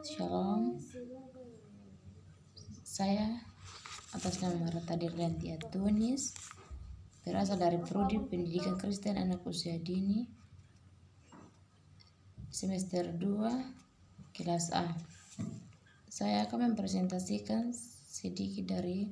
Shalom, saya atas nama Marta Dirganti Atunis, berasal dari Prodi Pendidikan Kristen Anak Usia Dini, semester 2, kelas A. Saya akan mempresentasikan sedikit dari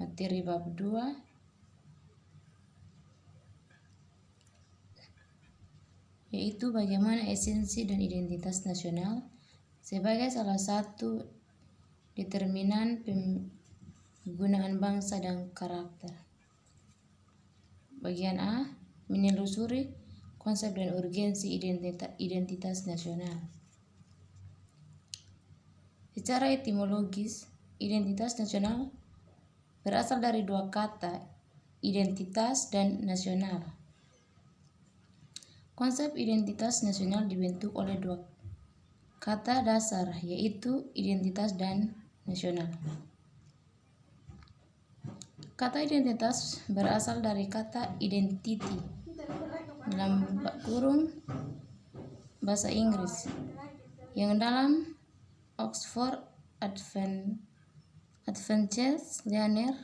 materi bab 2, yaitu bagaimana esensi dan identitas nasional sebagai salah satu determinan penggunaan bangsa dan karakter. Bagian A, menelusuri konsep dan urgensi identitas nasional. Secara etimologis, identitas nasional berasal dari dua kata, identitas dan nasional. Konsep identitas nasional dibentuk oleh dua kata dasar, yaitu identitas dan nasional. Kata identitas berasal dari kata identity dalam kurung bahasa Inggris, yang dalam Oxford Advanced Learner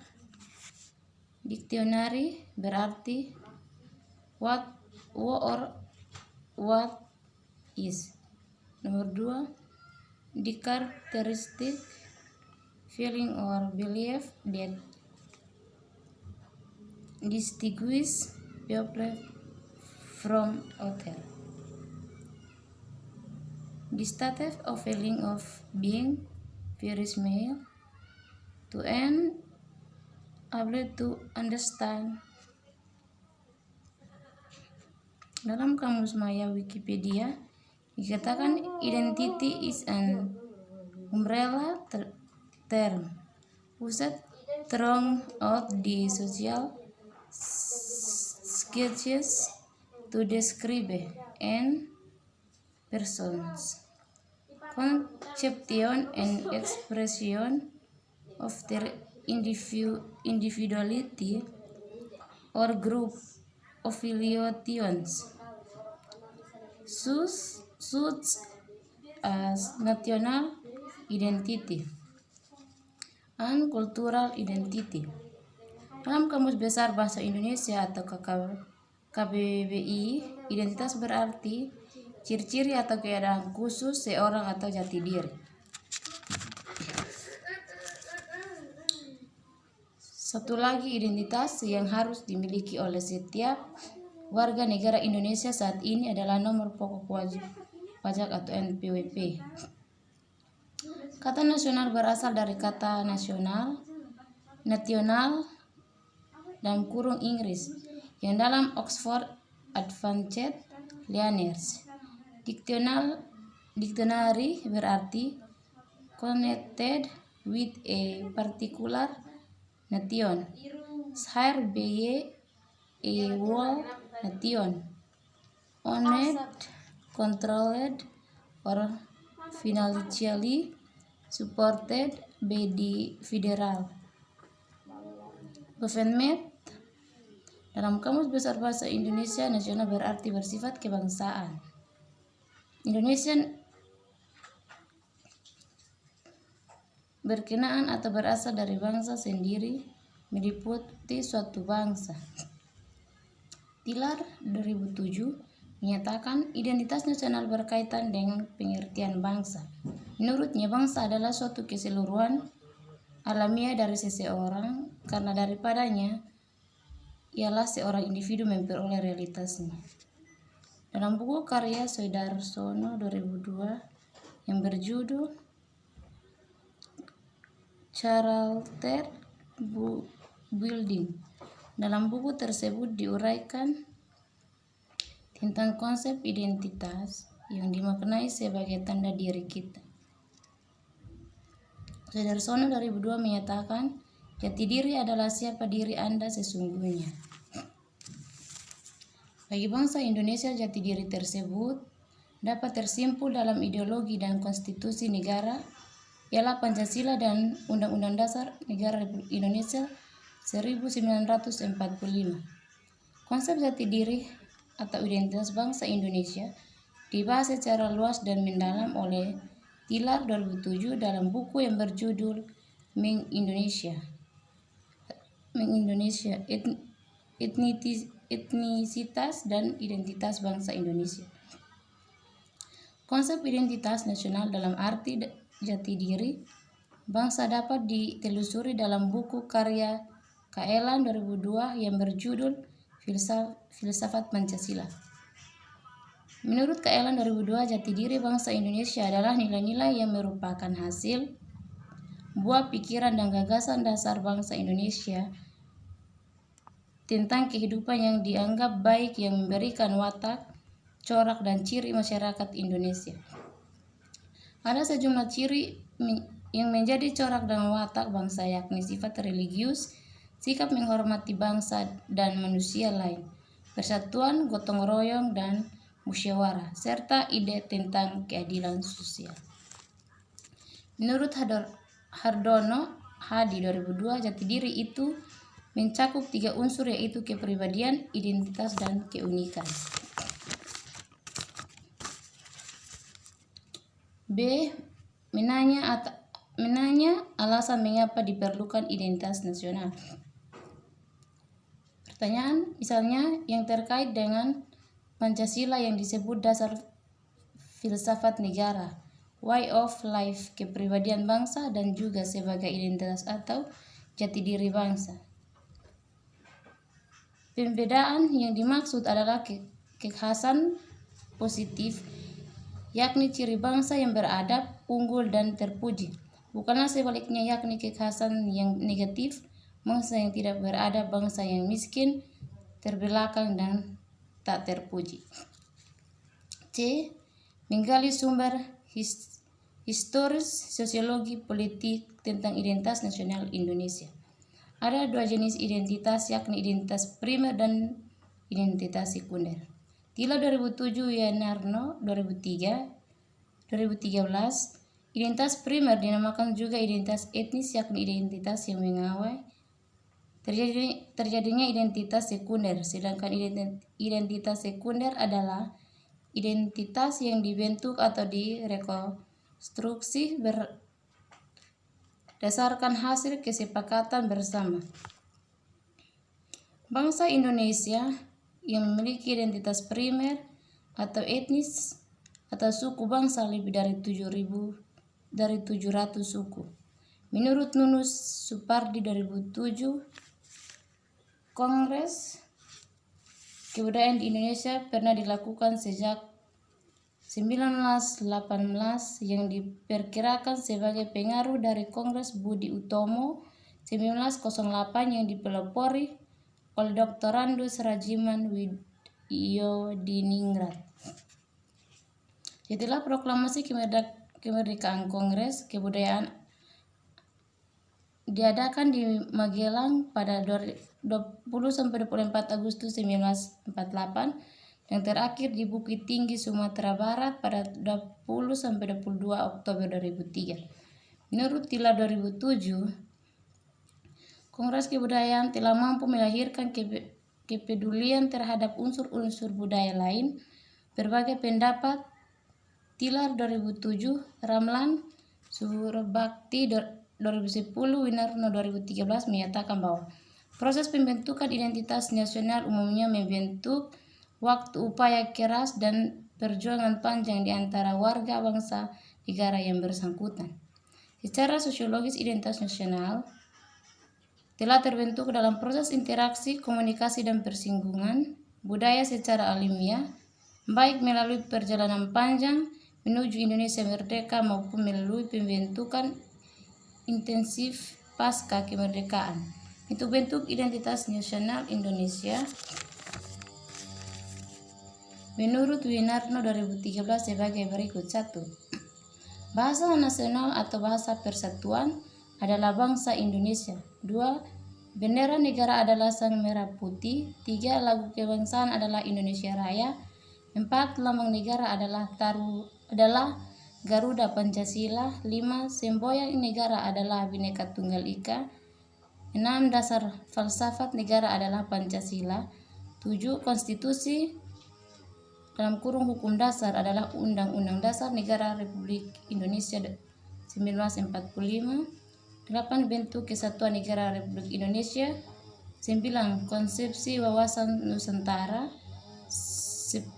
Dictionary berarti what or what is. Nomor 2, the characteristic, feeling or belief that distinguish people from others. The state of feeling of being very small to and able to understand. Dalam Kamus Maya Wikipedia dikatakan identity is an umbrella term used throughout the social sketches to describe an person's conception and expression of their individuality or group affiliations, such as national identity and cultural identity. Dalam Kamus Besar Bahasa Indonesia atau KBBI, identitas berarti ciri-ciri atau keadaan khusus seorang atau jati diri. Satu lagi identitas yang harus dimiliki oleh setiap warga negara Indonesia saat ini adalah nomor pokok wajib pajak atau NPWP. Kata nasional berasal dari kata nasional dalam kurung Inggris, yang dalam Oxford Advanced Learners Dictionary berarti connected with a particular nation, share by a whole nation, owned, controlled, or financially supported by the federal government. Dalam Kamus Besar Bahasa Indonesia, nasional berarti bersifat kebangsaan. Indonesian berkenaan atau berasal dari bangsa sendiri, meliputi suatu bangsa. Tilar 2007 menyatakan identitas nasional berkaitan dengan pengertian bangsa. Menurutnya, bangsa adalah suatu keseluruhan alamiah dari seseorang, karena daripadanya ialah seorang individu memperoleh realitasnya. Dalam buku karya Soedarsono 2002 yang berjudul Character Building, dalam buku tersebut diuraikan tentang konsep identitas yang dimaknai sebagai tanda diri kita. Soedarsono 2002 menyatakan, jati diri adalah siapa diri Anda sesungguhnya. Bagi bangsa Indonesia, jati diri tersebut dapat tersimpul dalam ideologi dan konstitusi negara, ialah Pancasila dan Undang-Undang Dasar Negara Republik Indonesia 1945. Konsep jati diri atau identitas bangsa Indonesia dibahas secara luas dan mendalam oleh Tilar 2007 dalam buku yang berjudul Mengindonesia, etnisitas dan identitas bangsa Indonesia. Konsep identitas nasional dalam arti jati diri bangsa dapat ditelusuri dalam buku karya Kaelan 2002 yang berjudul Filsafat Pancasila. Menurut Kaelan 2002, jati diri bangsa Indonesia adalah nilai-nilai yang merupakan hasil buah pikiran dan gagasan dasar bangsa Indonesia tentang kehidupan yang dianggap baik yang memberikan watak, corak, dan ciri masyarakat Indonesia. Ada sejumlah ciri yang menjadi corak dan watak bangsa, yakni sifat religius, sikap menghormati bangsa dan manusia lain, persatuan, gotong royong, dan musyawarah, serta ide tentang keadilan sosial. Menurut Hardono Hadi 2002, jati diri itu mencakup 3 unsur, yaitu kepribadian, identitas, dan keunikan. B. Menanya alasan mengapa diperlukan identitas nasional. Pertanyaan misalnya yang terkait dengan Pancasila yang disebut dasar filsafat negara, way of life, kepribadian bangsa, dan juga sebagai identitas atau jati diri bangsa. Pembedaan yang dimaksud adalah kekhasan positif, yakni ciri bangsa yang beradab, unggul, dan terpuji. Bukanlah sebaliknya, yakni kekhasan yang negatif, bangsa yang tidak beradab, bangsa yang miskin, terbelakang, dan tak terpuji. C. Menggali sumber historis, sosiologi, politik tentang identitas nasional Indonesia. Ada 2 jenis identitas, yakni identitas primer dan identitas sekunder. Tila 2007, Yanarno 2013, identitas primer dinamakan juga identitas etnis, yakni identitas yang mengawal terjadinya identitas sekunder, sedangkan identitas sekunder adalah identitas yang dibentuk atau direkonstruksi berdasarkan hasil kesepakatan bersama. Bangsa Indonesia yang memiliki identitas primer atau etnis atau suku bangsa lebih dari 700 suku. Menurut Nunus Supardi 2007, Kongres Kebudayaan di Indonesia pernah dilakukan sejak 1918 yang diperkirakan sebagai pengaruh dari Kongres Budi Utomo 1908 yang dipelopori oleh Dr. Randus Rajiman Widyodiningrat. Setelah proklamasi kemerdekaan, Kongres Kebudayaan diadakan di Magelang pada 20-24 Agustus 1948 yang terakhir di Bukit Tinggi, Sumatera Barat pada 20-22 Oktober 2003. Menurut Tila 2007, Kongres Kebudayaan telah mampu melahirkan kepedulian terhadap unsur-unsur budaya lain, berbagai pendapat. Tilar 2007, Ramlan Surbakti 2010, Winarno 2013 menyatakan bahwa proses pembentukan identitas nasional umumnya membentuk waktu, upaya keras, dan perjuangan panjang di antara warga bangsa negara yang bersangkutan. Secara sosiologis, identitas nasional telah terbentuk dalam proses interaksi, komunikasi, dan persinggungan budaya secara alamiah, baik melalui perjalanan panjang menuju Indonesia merdeka maupun melalui pembentukan intensif pasca kemerdekaan. Itu bentuk identitas nasional Indonesia menurut Winarno 2013 sebagai berikut. 1. Bahasa nasional atau bahasa persatuan adalah bangsa Indonesia. 2. Bendera negara adalah sang merah putih. 3. Lagu kebangsaan adalah Indonesia Raya. 4. Lambang negara adalah Garuda Pancasila. 5. Semboyan negara adalah Bhinneka Tunggal Ika. 6. Dasar falsafat negara adalah Pancasila. 7. Konstitusi dalam kurung hukum dasar adalah Undang-Undang Dasar Negara Republik Indonesia 1945, 8. Bentuk Kesatuan Negara Republik Indonesia, 9. Konsepsi Wawasan Nusantara, 10.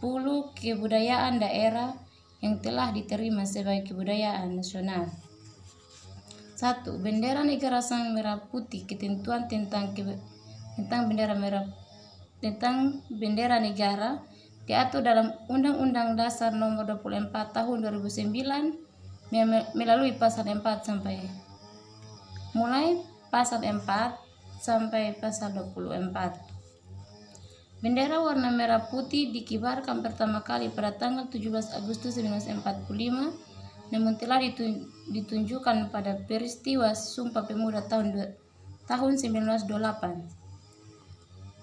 Kebudayaan daerah yang telah diterima sebagai kebudayaan nasional. 1. Bendera negara sang merah putih. Ketentuan tentang bendera negara diatur dalam Undang-Undang Dasar Nomor 24 Tahun 2009 melalui pasal 4 sampai pasal 24. Bendera warna merah putih dikibarkan pertama kali pada tanggal 17 Agustus 1945, namun telah ditunjukkan pada peristiwa Sumpah Pemuda tahun 1928.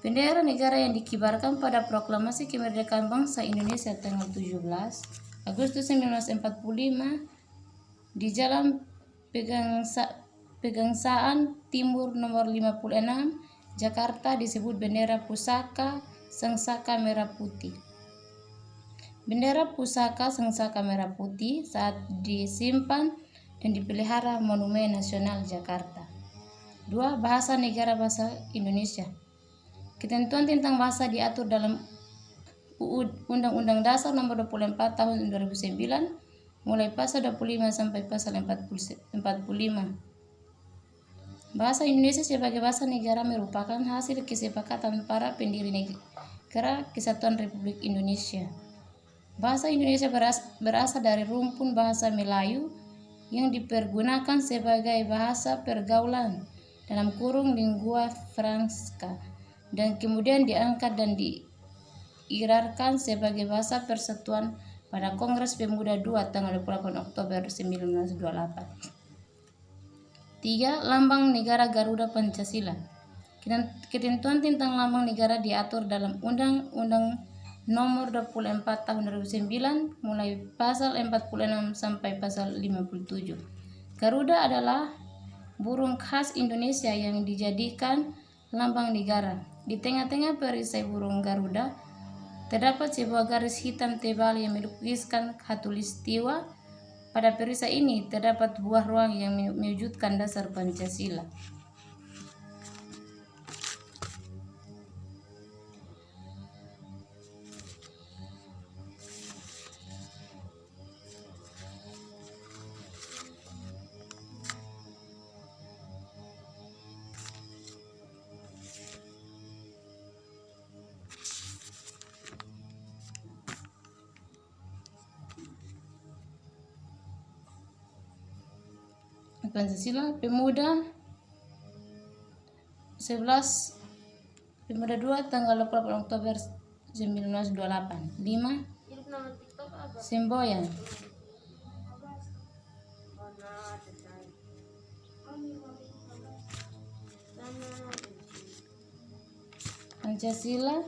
Bendera negara yang dikibarkan pada Proklamasi Kemerdekaan Bangsa Indonesia tanggal 17 Agustus 1945 di Jalan Pegangsaan Timur nomor 56, Jakarta disebut bendera pusaka Sangsaka Merah Putih. Bendera pusaka Sangsaka Merah Putih saat disimpan dan dipelihara Monumen Nasional Jakarta. 2. Bahasa negara bahasa Indonesia. Ketentuan tentang bahasa diatur dalam Undang-Undang Dasar Nomor 24 Tahun 2009 mulai pasal 25 sampai pasal 45. Bahasa Indonesia sebagai bahasa negara merupakan hasil kesepakatan para pendiri Negara Kesatuan Republik Indonesia. Bahasa Indonesia berasal dari rumpun bahasa Melayu yang dipergunakan sebagai bahasa pergaulan dalam kurung lingua franca dan kemudian diangkat dan diirarkan sebagai bahasa persatuan pada Kongres Pemuda II tanggal 28 Oktober 1928. 3. Lambang Negara Garuda Pancasila. Ketentuan tentang lambang negara diatur dalam Undang-Undang Nomor 24 Tahun 2009 mulai pasal 46 sampai pasal 57. Garuda adalah burung khas Indonesia yang dijadikan lambang negara. Di tengah-tengah perisai burung Garuda terdapat sebuah garis hitam tebal yang melukiskan khatulistiwa. Pada perisai ini terdapat buah ruang yang mewujudkan dasar Pancasila. Pancasila Pemuda 2 tanggal 28 Oktober 1928. 5. Semboyan. Pancasila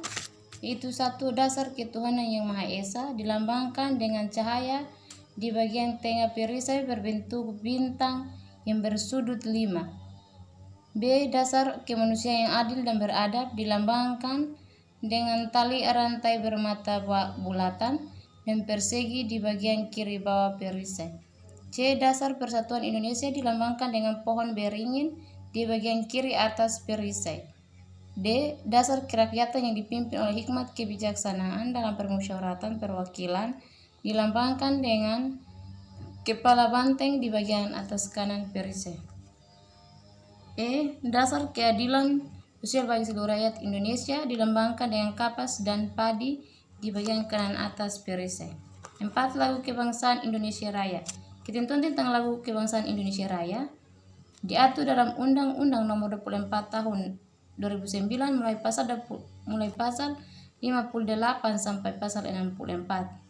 itu satu dasar ketuhanan yang Maha Esa, dilambangkan dengan cahaya di bagian tengah perisai berbentuk bintang yang bersudut 5. B. Dasar kemanusiaan yang adil dan beradab, dilambangkan dengan tali rantai bermata bulatan dan persegi di bagian kiri bawah perisai. C. Dasar persatuan Indonesia, dilambangkan dengan pohon beringin di bagian kiri atas perisai. D. Dasar kerakyatan yang dipimpin oleh hikmat kebijaksanaan dalam permusyawaratan perwakilan, dilambangkan dengan kepala banteng di bagian atas kanan perisai. E. Dasar keadilan sosial bagi seluruh rakyat Indonesia, dilambangkan dengan kapas dan padi di bagian kanan atas perisai. 4. Lagu Kebangsaan Indonesia Raya. Ketentuan tentang Lagu Kebangsaan Indonesia Raya diatur dalam Undang-Undang Nomor 24 Tahun 2009 mulai pasal 58 sampai pasal 64.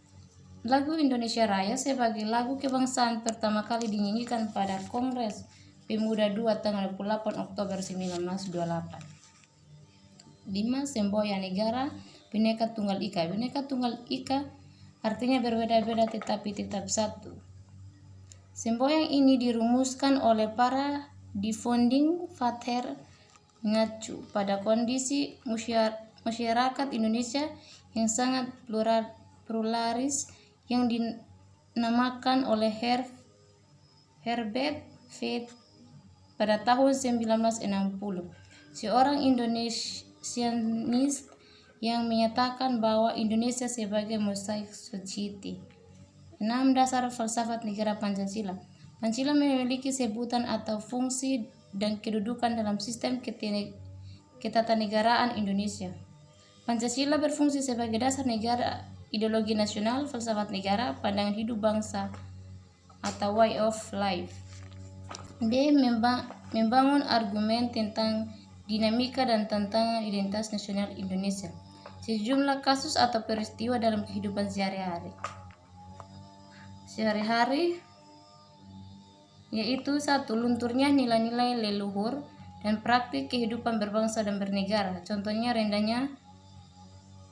Lagu Indonesia Raya sebagai lagu kebangsaan pertama kali dinyanyikan pada Kongres Pemuda II tanggal 28 Oktober 1928. 5. Semboyan negara Bhinneka Tunggal Ika. Bhinneka Tunggal Ika artinya berbeda-beda tetapi tetap satu. Semboyan ini dirumuskan oleh para di-founding father mengacu pada kondisi masyarakat Indonesia yang sangat pluralis yang dinamakan oleh Herbert Feith pada tahun 1960, seorang Indonesianis yang menyatakan bahwa Indonesia sebagai mosaic society. 6. Dasar falsafat negara Pancasila. Pancasila memiliki sebutan atau fungsi dan kedudukan dalam sistem ketatanegaraan Indonesia. Pancasila berfungsi sebagai dasar negara, ideologi nasional, falsafat negara, pandangan hidup bangsa atau way of life. D. Membangun argumen tentang dinamika dan tantangan identitas nasional Indonesia. Sejumlah kasus atau peristiwa dalam kehidupan sehari-hari yaitu 1. Lunturnya nilai-nilai leluhur dan praktik kehidupan berbangsa dan bernegara. Contohnya rendahnya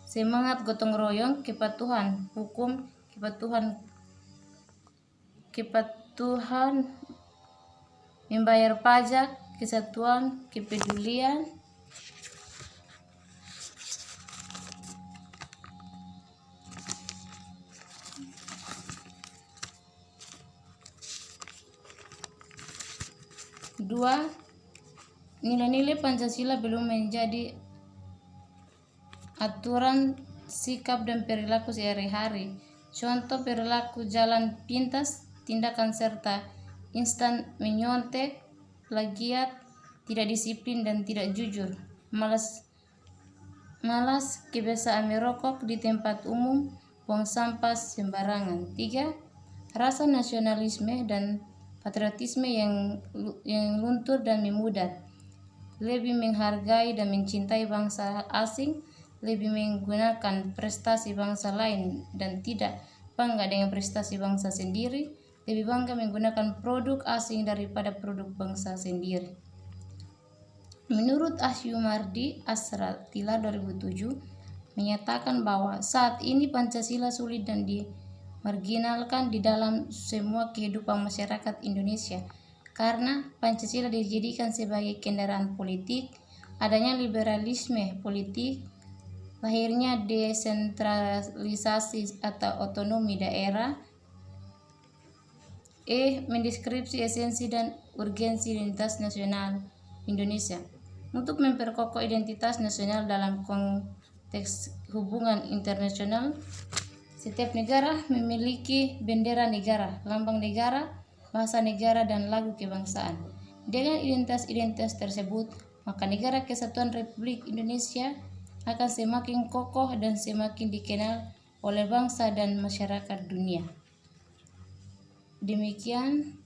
semangat gotong royong, kepatuhan hukum, kepatuhan membayar pajak, kesatuan, kepedulian, Dua, nilai-nilai Pancasila belum menjadi aturan sikap dan perilaku sehari-hari. Contoh perilaku jalan pintas, tindakan serta instan menyontek, plagiat, tidak disiplin dan tidak jujur, malas, kebiasaan merokok di tempat umum, buang sampah sembarangan. 3. Rasa nasionalisme dan patriotisme yang luntur dan memudar, lebih menghargai dan mencintai bangsa asing, lebih menggunakan prestasi bangsa lain dan tidak bangga dengan prestasi bangsa sendiri, lebih bangga menggunakan produk asing daripada produk bangsa sendiri. Menurut Asyumardi Asratila 2007 menyatakan bahwa saat ini Pancasila sulit dan dimarginalkan di dalam semua kehidupan masyarakat Indonesia karena Pancasila dijadikan sebagai kendaraan politik, adanya liberalisme politik, lahirnya desentralisasi atau otonomi daerah, mendeskripsi esensi dan urgensi identitas nasional Indonesia. Untuk memperkokoh identitas nasional dalam konteks hubungan internasional, setiap negara memiliki bendera negara, lambang negara, bahasa negara, dan lagu kebangsaan. Dengan identitas-identitas tersebut, maka Negara Kesatuan Republik Indonesia akan semakin kokoh dan semakin dikenal oleh bangsa dan masyarakat dunia. Demikian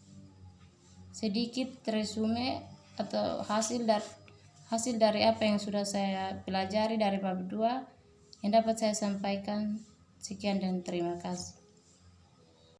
sedikit resume atau hasil dari apa yang sudah saya pelajari dari bab 2 yang dapat saya sampaikan. Sekian dan terima kasih.